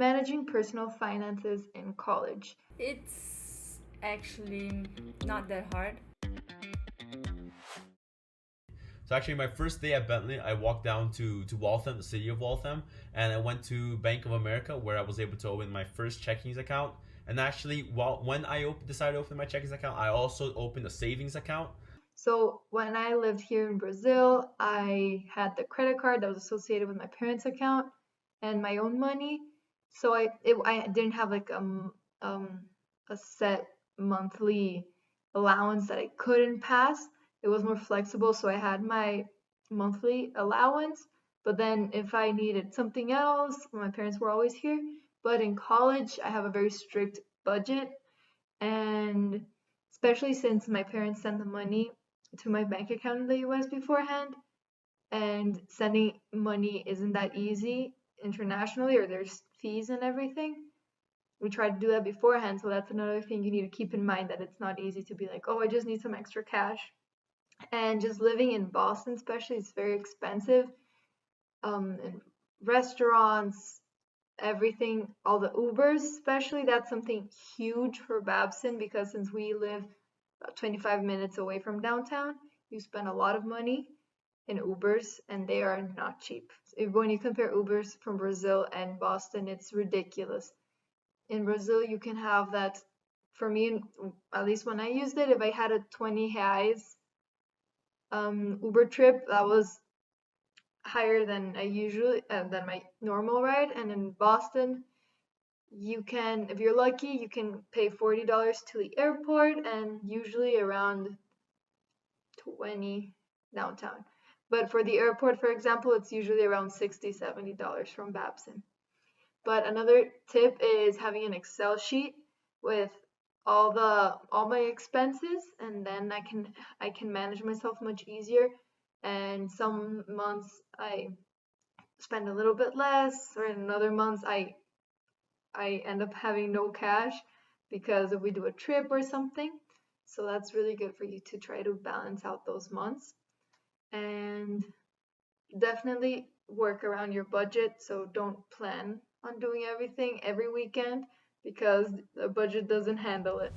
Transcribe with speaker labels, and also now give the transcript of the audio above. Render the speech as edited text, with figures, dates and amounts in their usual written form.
Speaker 1: managing personal finances in college.
Speaker 2: It's actually not that hard.
Speaker 3: So actually, my first day at Bentley, I walked down to Waltham, the city of Waltham, and I went to Bank of America where I was able to open my first checkings account. And actually, when I decided to open my checkings account, I also opened a savings account.
Speaker 1: So when I lived here in Brazil, I had the credit card that was associated with my parents' account and my own money. So I didn't have like um a set monthly allowance that I couldn't pass. It was more flexible, so I had my monthly allowance. But then if I needed something else, my parents were always here. But in college, I have a very strict budget, and especially since my parents send the money to my bank account in the US beforehand, and sending money isn't that easy internationally, or there's fees and everything. We try to do that beforehand, so that's another thing you need to keep in mind, that it's not easy to be like, oh, I just need some extra cash. And just living in Boston, especially, it's very expensive. And restaurants, everything, all the Ubers, especially, that's something huge for Babson, because since we live about 25 minutes away from downtown, you spend a lot of money in Ubers, and they are not cheap. When you compare Ubers from Brazil and Boston, it's ridiculous. In Brazil, you can have that. For me, at least when I used it, if I had a 20 reais Uber trip, that was higher than I usually than my normal ride. And in Boston, you can, if you're lucky, you can pay $40 to the airport, and usually around 20 downtown. But for the airport, for example, it's usually around $60-$70 from Babson. But another tip is having an Excel sheet with all my expenses, and then I can manage myself much easier. And some months I spend a little bit less, or in other months I end up having no cash because if we do a trip or something. So that's really good for you to try to balance out those months, and definitely work around your budget. So don't plan on doing everything every weekend, because the budget doesn't handle it.